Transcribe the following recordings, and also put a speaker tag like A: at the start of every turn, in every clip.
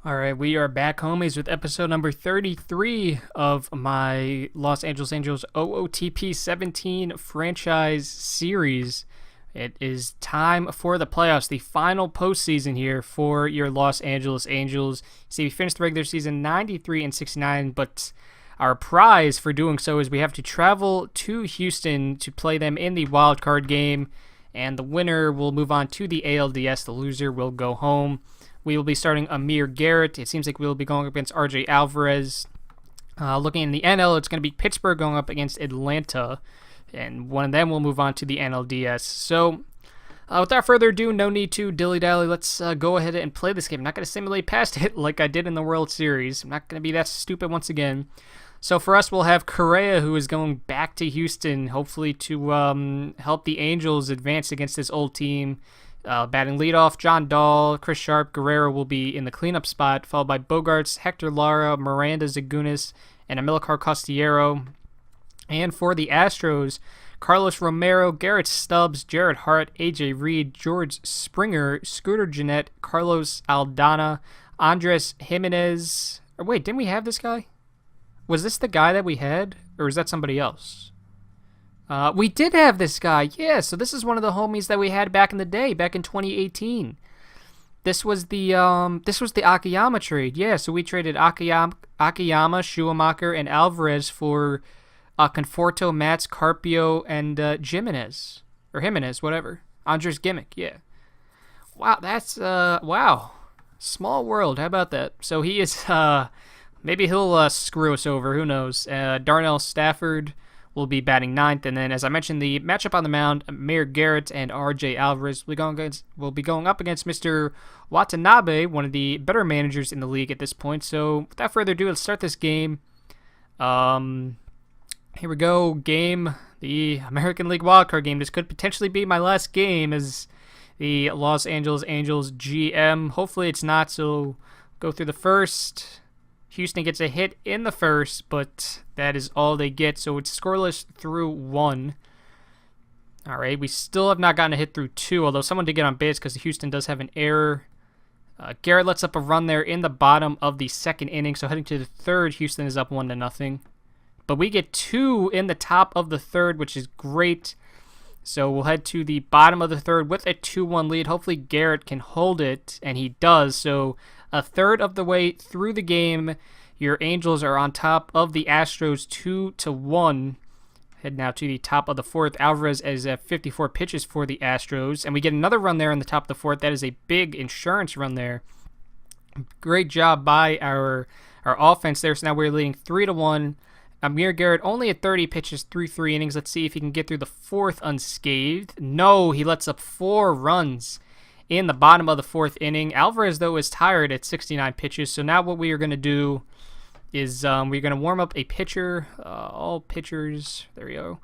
A: All right, we are back, homies, with episode number 33 of my Los Angeles Angels OOTP 17 franchise series. It is time for the playoffs, the final postseason here for your Los Angeles Angels. See, we finished the regular season 93-69, but our prize for doing so is we have to travel to Houston to play them in the wild card game, and the winner will move on to the ALDS. The loser will go home. We will be starting Amir Garrett. It seems like we will be going up against RJ Alvarez. Looking in the NL, it's going to be Pittsburgh going up against Atlanta, and one of them will move on to the NLDS. So, without further ado, no need to dilly-dally. Let's go ahead and play this game. I'm not going to simulate past it like I did in the World Series. I'm not going to be that stupid once again. So for us, we'll have Correa, who is going back to Houston, hopefully to help the Angels advance against this old team. Batting leadoff, John Dahl, Chris Sharp, Guerrero will be in the cleanup spot, followed by Bogarts, Hector Lara, Miranda Zagunis, and Amilcar Costillero. And for the Astros, Carlos Romero, Garrett Stubbs, Jared Hart, AJ Reed, George Springer, Scooter Gennett, Carlos Aldana, Andres Jimenez. Or wait, didn't we have this guy? Was this the guy that we had, or is that somebody else? We did have this guy, yeah, so this is one of the homies that we had back in the day, back in 2018. This was the Akiyama trade, yeah, so we traded Akiyama, Schumacher, and Alvarez for Conforto, Mats, Carpio, and Jimenez, or Jimenez, whatever. Andres Gimmick, yeah. Wow, that's, wow. Small world, how about that? So he is, maybe he'll screw us over, who knows. Darnell Stafford will be batting ninth, and then, as I mentioned, the matchup on the mound, Amir Garrett and RJ Alvarez will be going up against Mr. Watanabe, one of the better managers in the league at this point. So, without further ado, let's start this game. Here we go, game, the American League wildcard game. This could potentially be my last game as the Los Angeles Angels GM. Hopefully it's not, so go through the first. Houston gets a hit in the first, but that is all they get, so it's scoreless through 1. All right, we still have not gotten a hit through 2, although someone did get on base because Houston does have an error. Garrett lets up a run there in the bottom of the second inning, so heading to the third, Houston is up 1-0. But we get 2 in the top of the third, which is great. So we'll head to the bottom of the third with a 2-1 lead. Hopefully Garrett can hold it, and he does. So a third of the way through the game, your Angels are on top of the Astros 2-1. Head now to the top of the fourth. Alvarez is at 54 pitches for the Astros, and we get another run there in the top of the fourth. That is a big insurance run there. Great job by our offense there. So now we're leading 3-1. Amir Garrett only at 30 pitches through 3 innings. Let's see if he can get through the fourth unscathed. No, he lets up 4 runs in the bottom of the fourth inning. Alvarez, though, is tired at 69 pitches. So now what we are going to do is we're going to warm up a pitcher. All pitchers. There we go.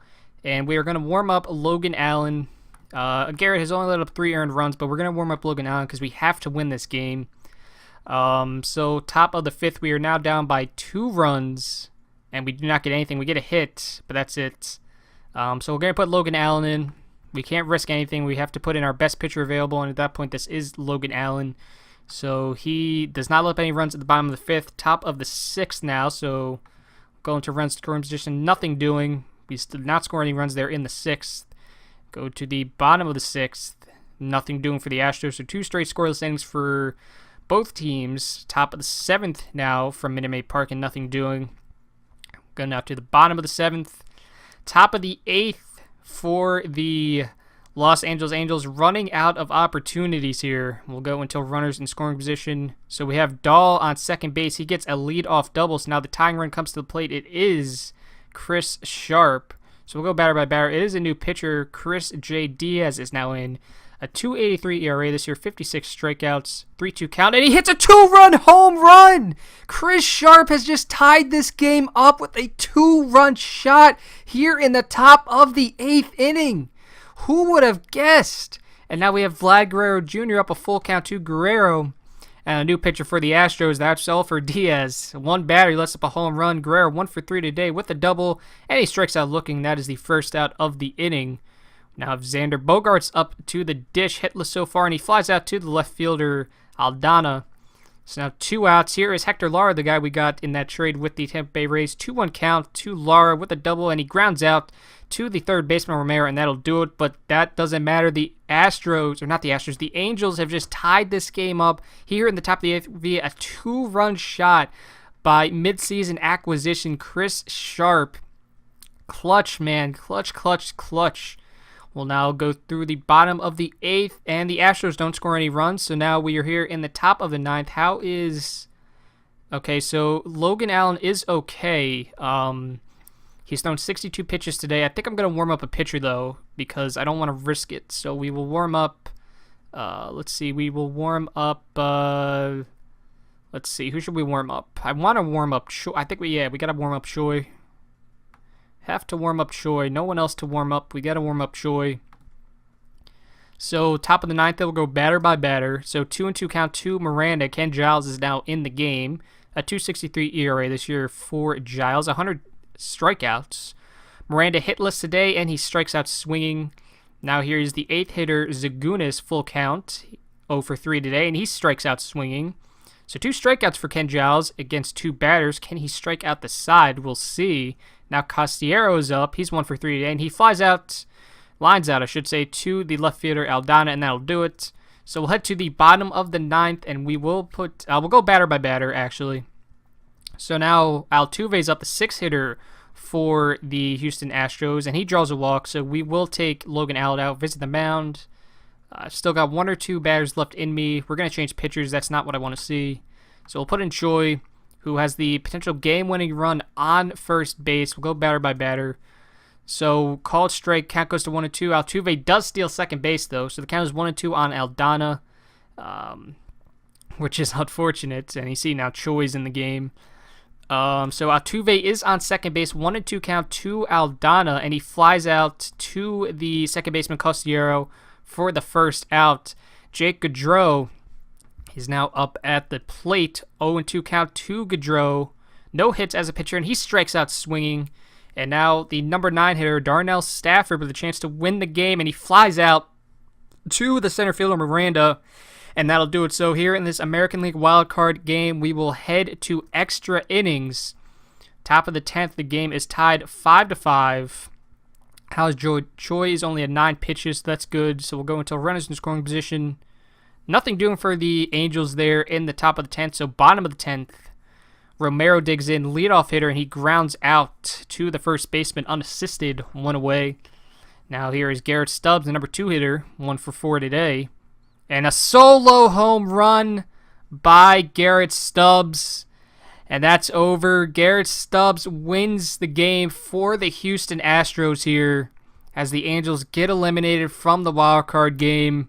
A: And we are going to warm up Logan Allen. Garrett has only let up 3 earned runs, but we're going to warm up Logan Allen because we have to win this game. So top of the fifth, we are now down by 2 runs. And we do not get anything. We get a hit, but that's it. So we're going to put Logan Allen in. We can't risk anything. We have to put in our best pitcher available, and at that point, this is Logan Allen. So he does not let up any runs at the bottom of the fifth. Top of the sixth now, so going to run scoring position, nothing doing. We still not score any runs there in the sixth. Go to the bottom of the sixth, nothing doing for the Astros. So 2 straight scoreless innings for both teams. Top of the seventh now from Minute Maid Park, and nothing doing. Going now to the bottom of the 7th. Top of the 8th for the Los Angeles Angels, running out of opportunities here. We'll go until runners in scoring position. So we have Dahl on second base. He gets a lead-off double. So now the tying run comes to the plate. It is Chris Sharp. So we'll go batter by batter. It is a new pitcher. Chris J. Diaz is now in. A 2.83 ERA this year, 56 strikeouts, 3-2 count, and he hits a 2-run home run! Chris Sharp has just tied this game up with a 2-run shot here in the top of the 8th inning. Who would have guessed? And now we have Vlad Guerrero Jr. up a full count to Guerrero. And a new pitcher for the Astros, that's Elfer Diaz. 1 batter, he lets up a home run. Guerrero 1 for 3 today with a double, and he strikes out looking. That is the first out of the inning. Now Xander Bogarts up to the dish, hitless so far, and he flies out to the left fielder, Aldana. So now 2 outs. Here is Hector Lara, the guy we got in that trade with the Tampa Bay Rays. 2-1 count to Lara with a double, and he grounds out to the third baseman Romero, and that'll do it. But that doesn't matter. The Angels have just tied this game up here in the top of the 8th via a 2-run shot by midseason acquisition Chris Sharp. Clutch, man. Clutch. We'll now go through the bottom of the 8th, and the Astros don't score any runs, so now we are here in the top of the 9th. Okay, so Logan Allen is okay. He's thrown 62 pitches today. I think I'm going to warm up a pitcher, though, because I don't want to risk it. So we will warm up, let's see, we who should we warm up? I want to warm up Choi. I think we got to warm up Choi. Have to warm up Choi. No one else to warm up. We got to warm up Choi. So top of the 9th, they'll go batter by batter. So 2-2 count to Miranda. Ken Giles is now in the game. A 2.63 ERA this year for Giles. 100 strikeouts. Miranda hitless today, and he strikes out swinging. Now here's the 8th hitter, Zagunis, full count. 0 for 3 today, and he strikes out swinging. So 2 strikeouts for Ken Giles against 2 batters. Can he strike out the side? We'll see. Now Castillero's up. He's 1 for 3 today, and he lines out, to the left fielder Aldana, and that'll do it. So we'll head to the bottom of the 9th, and we'll go batter by batter, actually. So now Altuve's up, the 6th hitter for the Houston Astros, and he draws a walk, so we will take Logan Allen out, visit the mound. I've still got 1 or 2 batters left in me. We're going to change pitchers. That's not what I want to see. So we'll put in Choi, who has the potential game-winning run on first base. We'll go batter by batter. So called strike, count goes to 1-2. Altuve does steal second base, though, so the count is 1-2 on Aldana, which is unfortunate. And you see now Choi's in the game. So Altuve is on second base, 1-2 count to Aldana, and he flies out to the second baseman Costillero for the first out. Jake Gaudreau is now up at the plate, 0-2 count to Gaudreau. No hits as a pitcher, and he strikes out swinging. And now the number 9 hitter, Darnell Stafford, with a chance to win the game, and he flies out to the center fielder Miranda, and that'll do it. So here in this American League wildcard game, we will head to extra innings. Top of the 10th, the game is tied 5-5. How's Choi is only at 9 pitches, so that's good. So we'll go until runners in scoring position. Nothing doing for the Angels there in the top of the 10th. So bottom of the 10th, Romero digs in, leadoff hitter, and he grounds out to the first baseman unassisted, 1 away. Now here is Garrett Stubbs, the number 2 hitter, 1 for 4 today. And a solo home run by Garrett Stubbs. And that's over. Garrett Stubbs wins the game for the Houston Astros here as the Angels get eliminated from the wild card game.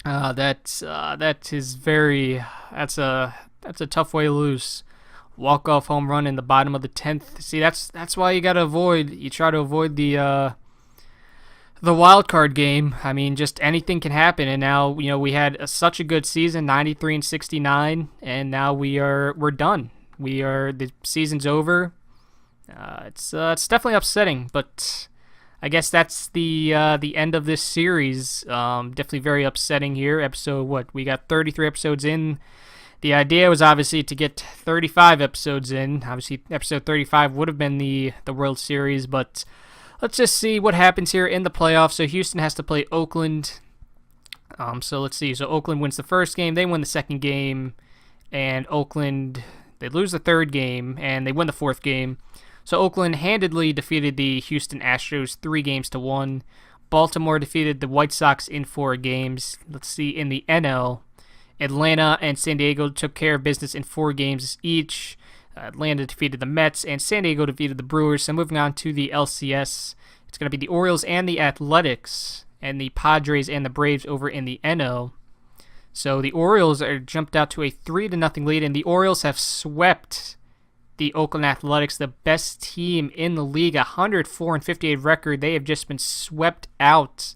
A: That's a tough way to lose. Walk-off home run in the bottom of the 10th. See, that's why you try to avoid the wild card game. I mean, just anything can happen, and now we had such a good season, 93-69, and now we're done. The season's over. It's definitely upsetting, but I guess that's the end of this series. Definitely very upsetting here. We got 33 episodes in. The idea was obviously to get 35 episodes in. Obviously, episode 35 would have been the World Series, but let's just see what happens here in the playoffs. So Houston has to play Oakland. So let's see. So Oakland wins the first game. They win the second game. And Oakland, they lose the third game. And they win the fourth game. So Oakland handedly defeated the Houston Astros 3-1. Baltimore defeated the White Sox in 4 games. Let's see. In the NL, Atlanta and San Diego took care of business in 4 games each. Atlanta defeated the Mets, and San Diego defeated the Brewers. So moving on to the LCS, it's going to be the Orioles and the Athletics, and the Padres and the Braves over in the NL. So the Orioles are jumped out to a 3-0 lead, and the Orioles have swept the Oakland Athletics, the best team in the league, 104-58 record. They have just been swept out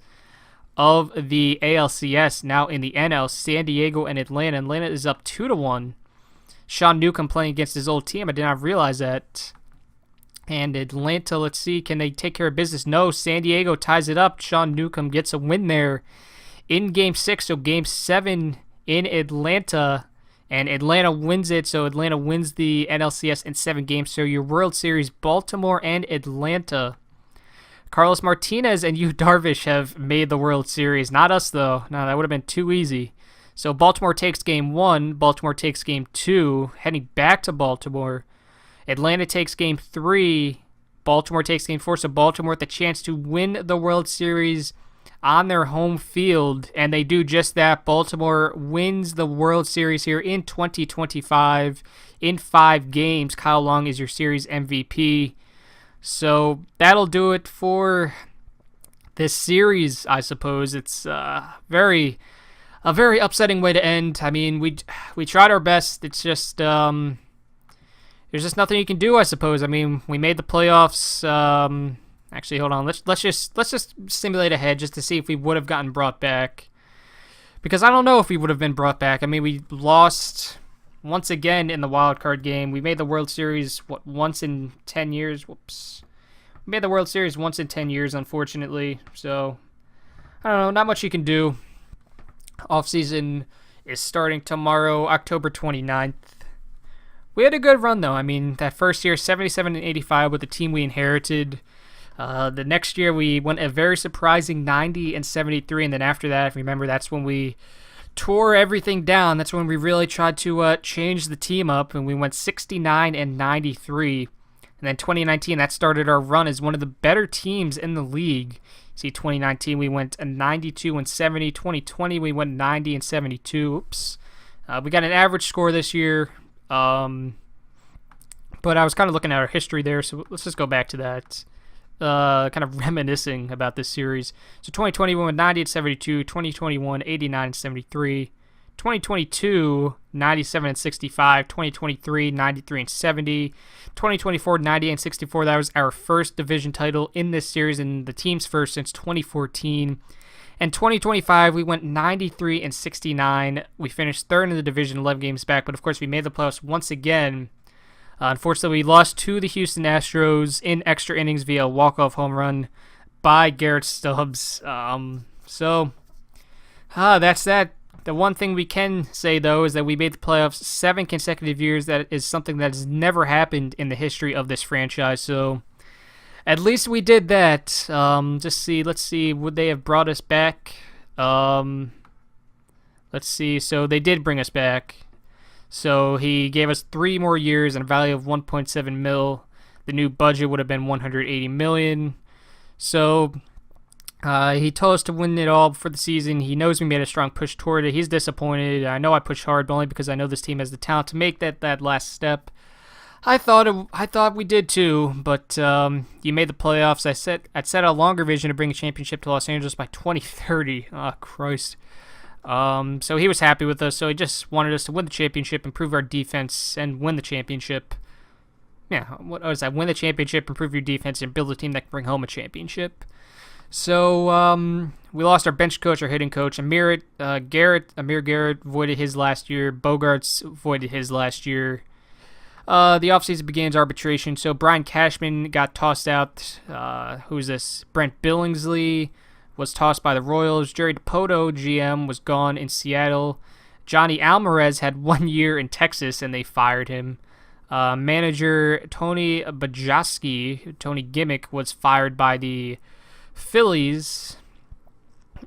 A: of the ALCS. Now in the NL, San Diego and Atlanta. Atlanta is up 2-1. Sean Newcomb playing against his old team. I did not realize that. And Atlanta, let's see, can they take care of business? No, San Diego ties it up. Sean Newcomb gets a win there in Game 6. So Game 7 in Atlanta and Atlanta wins it. So Atlanta wins the NLCS in 7 games. So your World Series, Baltimore and Atlanta. Carlos Martinez and Yu Darvish have made the World Series. Not us, though. No, that would have been too easy. So Baltimore takes game 1. Baltimore takes game 2, heading back to Baltimore. Atlanta takes game 3. Baltimore takes game 4. So Baltimore with the chance to win the World Series on their home field. And they do just that. Baltimore wins the World Series here in 2025 in 5 games. Kyle Long is your series MVP. So that'll do it for this series, I suppose. It's a very upsetting way to end. I mean, we tried our best. It's just there's just nothing you can do, I suppose. I mean, we made the playoffs. Actually, hold on. Let's just simulate ahead just to see if we would have gotten brought back. Because I don't know if we would have been brought back. I mean, we lost once again in the wild card game. We made the World Series once in 10 years. Whoops. We made the World Series once in 10 years, unfortunately. So I don't know. Not much you can do. Offseason is starting tomorrow, October 29th. We had a good run, though. I mean, that first year, 77-85 with the team we inherited. The next year, we went a very surprising 90-73, and then after that, remember, that's when we tore everything down. That's when we really tried to change the team up, and we went 69-93. And then 2019, that started our run as one of the better teams in the league. See, 2019, we went 92-70. 2020, we went 90-72. Oops. We got an average score this year. But I was kind of looking at our history there, so let's just go back to that. Kind of reminiscing about this series. So 2020, we went 90-72. 2021, 89-73. 2022, 97-65. 2023, 93-70. 2024, 90-64. That was our first division title in this series and the team's first since 2014. And 2025, we went 93-69. We finished third in the division, 11 games back. But of course, we made the playoffs once again. Unfortunately, we lost to the Houston Astros in extra innings via a walk-off home run by Garrett Stubbs. So that's that. The one thing we can say, though, is that we made the playoffs 7 consecutive years. That is something that has never happened in the history of this franchise. So at least we did that. Let's see. Would they have brought us back? Let's see. So they did bring us back. So he gave us 3 more years and a value of 1.7 mil. The new budget would have been 180 million. So he told us to win it all for the season. He knows we made a strong push toward it. He's disappointed. I know I pushed hard, but only because I know this team has the talent to make that last step. I thought we did too, but you made the playoffs. I'd set a longer vision to bring a championship to Los Angeles by 2030. Oh, Christ. So he was happy with us. So he just wanted us to win the championship, improve our defense, and win the championship. Yeah, what was that? Win the championship, improve your defense, and build a team that can bring home a championship. So we lost our bench coach, our hitting coach. Amir Garrett voided his last year. Bogarts voided his last year. The offseason begins arbitration. So Brian Cashman got tossed out. Who's this? Brent Billingsley was tossed by the Royals. Jerry DiPoto, GM, was gone in Seattle. Johnny Alvarez had 1 year in Texas, and they fired him. Manager Tony Bajaski, Tony Gimmick, was fired by the Phillies.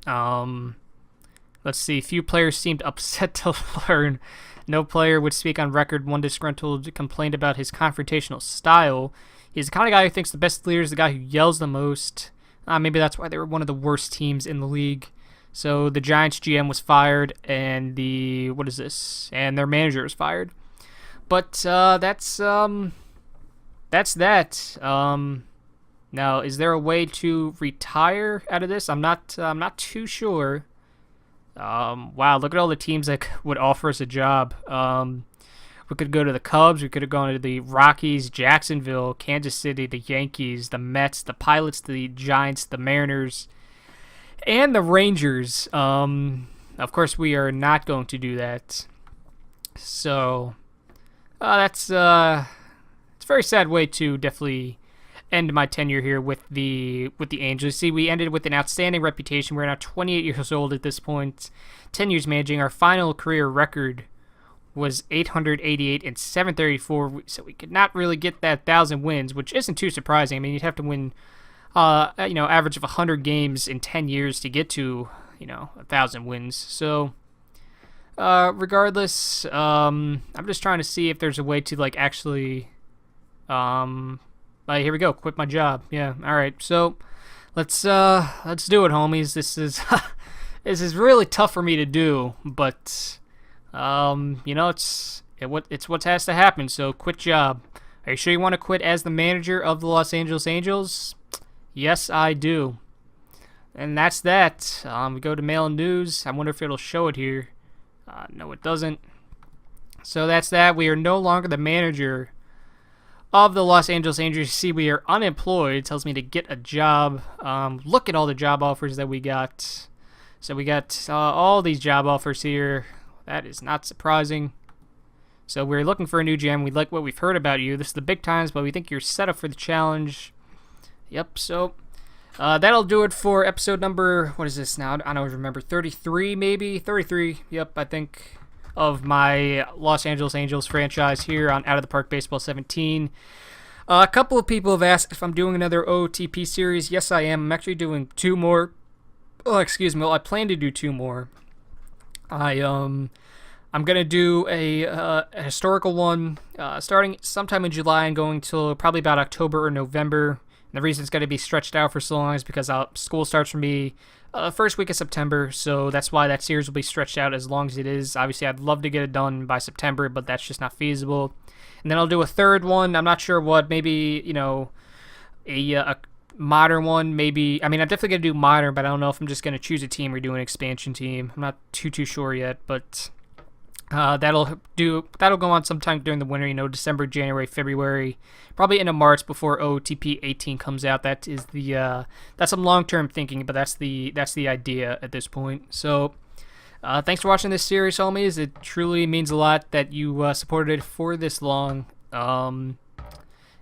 A: Let's see. Few players seemed upset to learn. No player would speak on record. One disgruntled complained about his confrontational style. He's the kind of guy who thinks the best leader is the guy who yells the most. Maybe that's why they were one of the worst teams in the league. So the Giants GM was fired, and and their manager was fired. But that's that. Now, is there a way to retire out of this? I'm not too sure. Wow, look at all the teams that would offer us a job. We could go to the Cubs. We could have gone to the Rockies, Jacksonville, Kansas City, the Yankees, the Mets, the Pilots, the Giants, the Mariners, and the Rangers. Of course, we are not going to do that. So it's a very sad way to definitely end my tenure here with the Angels. See, we ended with an outstanding reputation. We're now 28 years old at this point, 10 years managing. Our final career record was 888 and 734, so we could not really get that 1,000 wins, which isn't too surprising. I mean, you'd have to win, average of 100 games in 10 years to get to, 1,000 wins. So, regardless, I'm just trying to see if there's a way to actually, here we go, quit my job. Yeah, all right. So, let's do it, homies. This is this is really tough for me to do, but. It's what has to happen. So quit job. Are you sure you want to quit as the manager of the Los Angeles Angels? Yes, I do. And that's that. We go to mail and news. I wonder if it'll show it here. No, it doesn't. So that's that. We are no longer the manager of the Los Angeles Angels. You see, we are unemployed. It tells me to get a job. Look at all the job offers that we got. So we got all these job offers here. That is not surprising. So we're looking for a new GM. We like what we've heard about you. This is the big times, but we think you're set up for the challenge. Yep, so that'll do it for episode number, what is this now? I don't remember, 33 maybe? 33, yep, I think, of my Los Angeles Angels franchise here on Out of the Park Baseball 17. A couple of people have asked if I'm doing another OOTP series. Yes, I am. I'm actually doing 2 more. Oh, excuse me. Well, I plan to do 2 more. I'm gonna do a historical one starting sometime in July and going till probably about October or November. And the reason it's going to be stretched out for so long is because school starts for me first week of September, so that's why that series will be stretched out as long as it is. Obviously, I'd love to get it done by September, but that's just not feasible. And then I'll do a third one. I'm not sure what. Maybe a modern one, maybe. I mean, I'm definitely gonna do modern, but I don't know if I'm just gonna choose a team or do an expansion team. I'm not too sure yet, but that'll go on sometime during the winter. December, January, February, probably into March before OOTP 18 comes out. That is that's some long-term thinking, but that's the idea at this point. So thanks for watching this series, homies. It truly means a lot that you supported it for this long.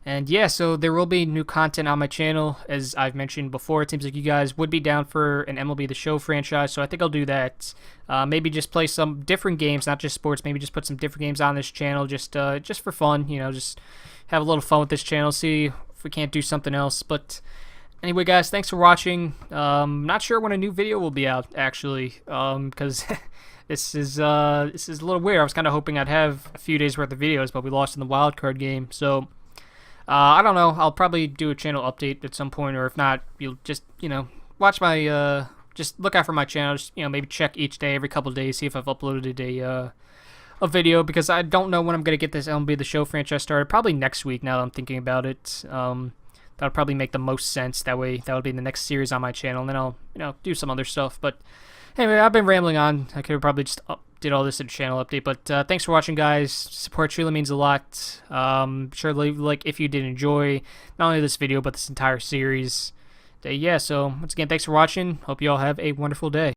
A: And yeah, so there will be new content on my channel, as I've mentioned before. It seems like you guys would be down for an MLB The Show franchise, so I think I'll do that. Maybe just play some different games, not just sports. Maybe just put some different games on this channel, just for fun. Just have a little fun with this channel. See if we can't do something else. But anyway, guys, thanks for watching. Not sure when a new video will be out, actually, because this is a little weird. I was kind of hoping I'd have a few days worth of videos, but we lost in the wild card game, so. I don't know. I'll probably do a channel update at some point, or if not, you'll just, watch my, just look out for my channel. Just, maybe check each day, every couple of days, see if I've uploaded a video, because I don't know when I'm going to get this MLB The Show franchise started. Probably next week, now that I'm thinking about it. That'll probably make the most sense. That way, that'll be the next series on my channel, and then I'll, do some other stuff. But anyway, I've been rambling on. I could have probably just did all this in a channel update, but thanks for watching, guys. Support truly means a lot. Sure, leave a like if you did enjoy not only this video but this entire series. Yeah, so once again, thanks for watching. Hope you all have a wonderful day.